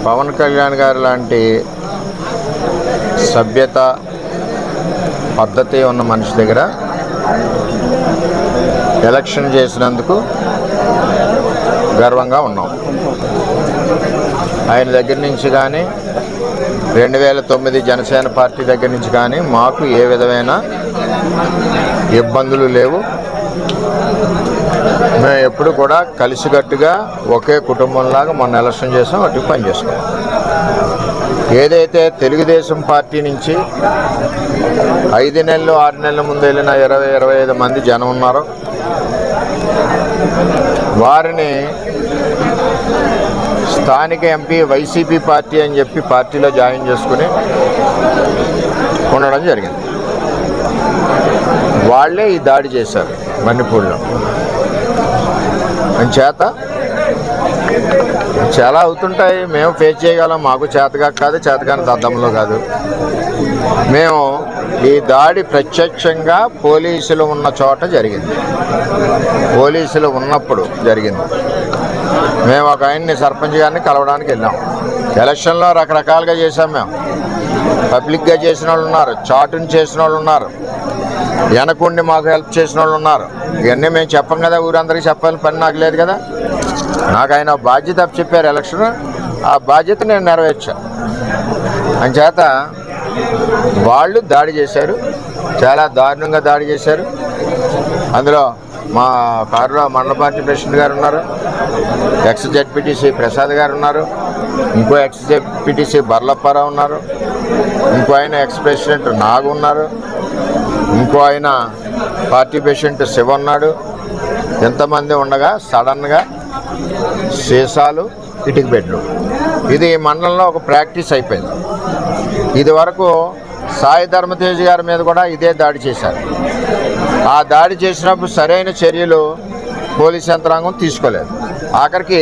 పవన్ కళ్యాణ్ గారు లాంటి సభ్యత పద్ధతి ఉన్న మనిషి దగ్గర ఎలక్షన్ చేసినందుకు గర్వంగా ఉన్నాం. ఆయన దగ్గర నుంచి కానీ 2009 జనసేన పార్టీ దగ్గర నుంచి కానీ మాకు ఏ విధమైన ఇబ్బందులు లేవు. మేము ఎప్పుడు కూడా కలిసికట్టుగా ఒకే కుటుంబంలాగా మొన్న ఎలక్షన్ చేసాం, అటు పని చేసుకున్నాం. ఏదైతే తెలుగుదేశం పార్టీ నుంచి 5 నెలలు 6 నెలల ముందు వెళ్ళిన 20-25 మంది జనం ఉన్నారో వారిని స్థానిక ఎంపీ వైసీపీ పార్టీ అని చెప్పి పార్టీలో జాయిన్ చేసుకుని ఉండడం జరిగింది. వాళ్ళే ఈ దాడి చేశారు మణిపూర్లో. చేత చాలా అవుతుంటాయి, మేము ఫేస్ చేయగలం. మాకు చేతగా కాదు, చేతగాని దద్దంలో కాదు. మేము ఈ దాడి ప్రత్యక్షంగా పోలీసులు ఉన్న చోట జరిగింది, పోలీసులు ఉన్నప్పుడు జరిగింది. మేము ఒక ఆయన్ని సర్పంచ్ గారిని కలవడానికి వెళ్ళాం. ఎలక్షన్లో రకరకాలుగా చేసాం. మేము పబ్లిక్గా చేసిన వాళ్ళు ఉన్నారు, చాటుని చేసిన వాళ్ళు ఉన్నారు, వెనకుండి మాకు హెల్ప్ చేసిన వాళ్ళు ఉన్నారు. ఇవన్నీ మేము చెప్పం కదా, ఊరందరికీ చెప్పాలని పని నాకు లేదు కదా. నాకు ఆయన బాధ్యత చెప్పారు ఎలక్షన్, ఆ బాధ్యత నేను నెరవేర్చాను. అంచేత వాళ్ళు దాడి చేశారు, చాలా దారుణంగా దాడి చేశారు. అందులో మా కారులో మండల పార్టీ ప్రెసిడెంట్ గారు ఉన్నారు, ఎక్స్ జెడ్పీటీసీ ప్రసాద్ గారు ఉన్నారు, ఇంకో ఎక్స్ జెడ్పీటీసీ బర్లప్పారావు ఉన్నారు, ఇంకో ఆయన ఎక్స్ ప్రెసిడెంట్ నాగు ఉన్నారు, ఇంకో ఆయన పార్టీ ప్రెసిడెంట్ శివ ఉన్నాడు. ఎంతమంది ఉండగా సడన్గా సీసాలు, ఇటుక బెడ్లు, ఇది మండలంలో ఒక ప్రాక్టీస్ అయిపోయింది. ఇది వరకు సాయి ధర్మతేజ్ గారి మీద కూడా ఇదే దాడి చేశారు. ఆ దాడి చేసినప్పుడు సరైన చర్యలు పోలీస్ యంత్రాంగం తీసుకోలేదు. ఆఖరికి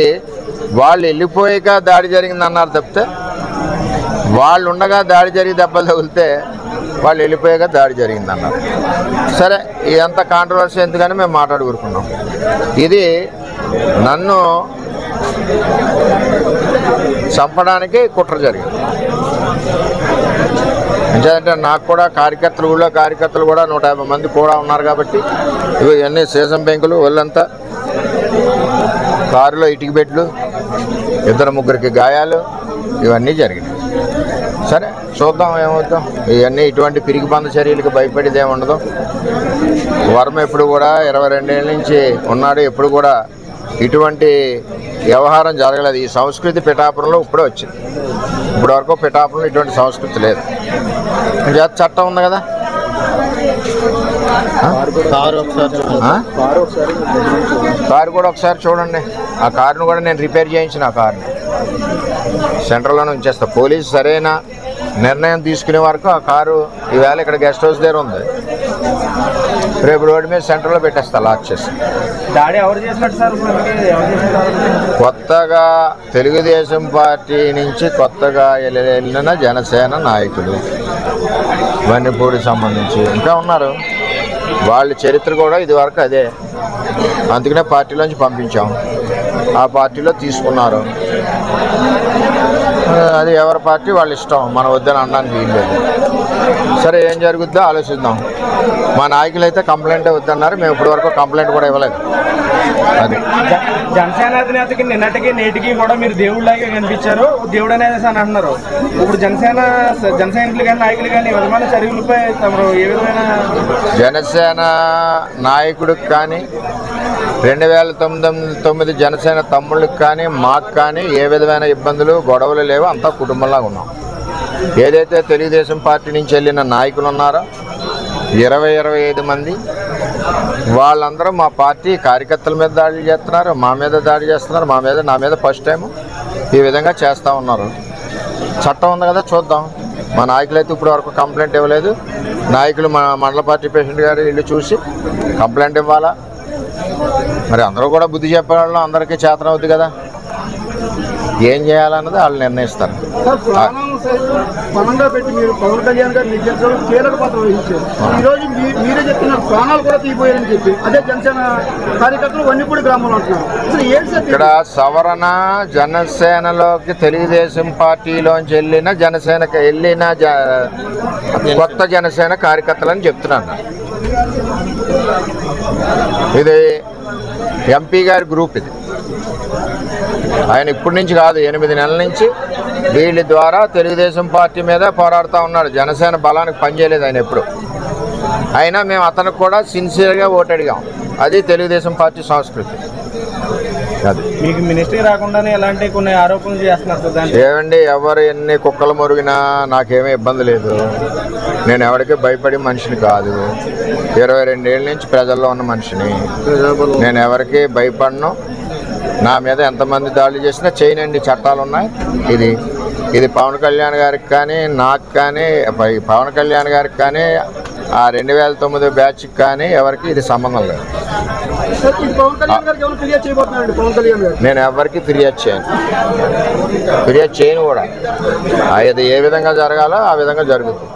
వాళ్ళు వెళ్ళిపోయాక దాడి జరిగిందన్నారు తప్పితే, వాళ్ళు ఉండగా దాడి జరిగి దెబ్బలు తగిలితే వాళ్ళు వెళ్ళిపోయాక దాడి జరిగిందన్నారు. సరే, ఇదంతా కాంట్రవర్సీ ఎందుకని మేము మాట్లాడుకుంటున్నాం. ఇది నన్ను చంపడానికి కుట్ర జరిగింది. ఎందుకంటే నాకు కూడా కార్యకర్తలు కూడా 150 మంది కూడా ఉన్నారు కాబట్టి ఇవన్నీ సీసం పెంకులు, ఒళ్ళంతా కారులో ఇటుక బెడ్లు, 2-3 గాయాలు, ఇవన్నీ జరిగినాయి. సరే చూద్దాం ఏమవుతాం. ఇవన్నీ ఇటువంటి పిరికి బంద చర్యలకు భయపడేది ఏముండదు. వర్మ ఎప్పుడు కూడా 22 ఏళ్ళ నుంచి ఉన్నాడు, ఎప్పుడు కూడా ఇటువంటి వ్యవహారం జరగలేదు. ఈ సంస్కృతి పిఠాపురంలో ఇప్పుడే వచ్చింది. ఇప్పటి వరకు పిఠాపురంలో ఇటువంటి సంస్కృతి లేదు. చట్టం ఉంది కదా. కారు కూడా ఒకసారి చూడండి. ఆ కారును కూడా నేను రిపేర్ చేయించిన, ఆ కారుని సెంటర్లోనే ఉంచేస్తా. పోలీసు సరైన నిర్ణయం తీసుకునే వరకు ఆ కారు ఈవేళ ఇక్కడ గెస్ట్ హౌస్ దగ్గర ఉంది, రేపు రోడ్డు మీద సెంటర్లో పెట్టేస్తా లాక్ చేసి. కొత్తగా తెలుగుదేశం పార్టీ నుంచి కొత్తగా వెళ్ళిన జనసేన నాయకులు మణిపూర్కి సంబంధించి ఇంకా ఉన్నారు. వాళ్ళ చరిత్ర కూడా ఇది వరకు అదే. అందుకనే పార్టీలోంచి పంపించాం, ఆ పార్టీలో తీసుకున్నారు. అది ఎవరి పార్టీ వాళ్ళ ఇష్టం, మనం వద్దని అనడానికి వీలు లేదు. సరే ఏం జరుగుద్దో ఆలోచిద్దాం. మా నాయకులు అయితే కంప్లైంట్ వద్దన్నారు, మేము ఇప్పటి వరకు కంప్లైంట్ కూడా ఇవ్వలేదు. అది జనసేన అధినేతకి నిన్నటికి నేటికి కూడా మీరు దేవుళ్ళలాగే కనిపించారు, దేవుడు అనేది అని అంటున్నారు. ఇప్పుడు జన సైనికులు కానీ నాయకులు కానీ విధమైన చర్యలపై తమరు ఏ విధమైన జనసేన నాయకుడికి కానీ 2009 జనసేన తమ్ముళ్ళకి కానీ మాకు కానీ ఏ విధమైన ఇబ్బందులు గొడవలు లేవు. అంతా కుటుంబంలాగా ఉన్నాం. ఏదైతే తెలుగుదేశం పార్టీ నుంచి వెళ్ళిన నాయకులు ఉన్నారో 20-25 మంది, వాళ్ళందరూ మా పార్టీ కార్యకర్తల మీద దాడులు చేస్తున్నారు, మా మీద దాడి చేస్తున్నారు. నా మీద ఫస్ట్ టైం ఈ విధంగా చేస్తూ ఉన్నారు. చట్టం ఉంది కదా, చూద్దాం. మా నాయకులు అయితే ఇప్పుడు వరకు కంప్లైంట్ ఇవ్వలేదు. నాయకులు మా మండల పార్టీ ప్రెసిడెంట్ గారు ఇల్లు చూసి కంప్లైంట్ ఇవ్వాలా. మరి అందరూ కూడా బుద్ధి చెప్పే వాళ్ళు అందరికీ చేతనవుద్ది కదా. ఏం చేయాలన్నది వాళ్ళు నిర్ణయిస్తారు. సార్, ప్రాణాలను సైతం పణంగా పెట్టి మీరు పవన్ కళ్యాణ్ గారు నిర్దేశించడం కీలక పాత్ర వహించారు. ఈరోజు మీరే చెప్తున్నారు ప్రాణాలు కూడా తీయబోయారని చెప్పి అదే జనసేన కార్యకర్తలు వన్నిపూడి గ్రామంలో అంటున్నారు. అసలు ఏంటి సార్ ఇక్కడ సవరణ జనసేనలోకి తెలుగుదేశం పార్టీలోంచి వెళ్ళిన జనసేనకి వెళ్ళిన కొత్త జనసేన కార్యకర్తలని చెప్తున్నాను. ఇది ఎంపీ గారి గ్రూప్. ఇది ఆయన ఇప్పటి నుంచి కాదు, 8 నెలల నుంచి వీళ్ళ ద్వారా తెలుగుదేశం పార్టీ మీద పోరాడుతూ ఉన్నాడు. జనసేన బలానికి పనిచేయలేదు ఆయన ఎప్పుడు. అయినా మేము అతనికి కూడా సిన్సియర్గా ఓటు అడిగాం. అది తెలుగుదేశం పార్టీ సంస్కృతి. అది మీకు మినిస్ట్రీ రాకుండానే ఎలాంటి కొన్ని ఆరోపణలు చేస్తున్నారు. ఏమండి, ఎవరు ఎన్ని కుక్కలు మురిగినా నాకేమీ ఇబ్బంది లేదు. నేను ఎవరికి భయపడే మనిషిని కాదు. 22 ఏళ్ళ నుంచి ప్రజల్లో ఉన్న మనిషిని. నేను ఎవరికి భయపడను. నా మీద ఎంతమంది దాడులు చేసినా చేయనండి, చట్టాలు ఉన్నాయి. ఇది పవన్ కళ్యాణ్ గారికి కానీ నాకు కానీ పవన్ కళ్యాణ్ గారికి కానీ ఆ 2009 బ్యాచ్కి కానీ ఎవరికి ఇది సంబంధం లేదు. నేను ఎవరికి ఫిర్యాదు చేయను కూడా. అది ఏ విధంగా జరగాలో ఆ విధంగా జరుగుతుంది.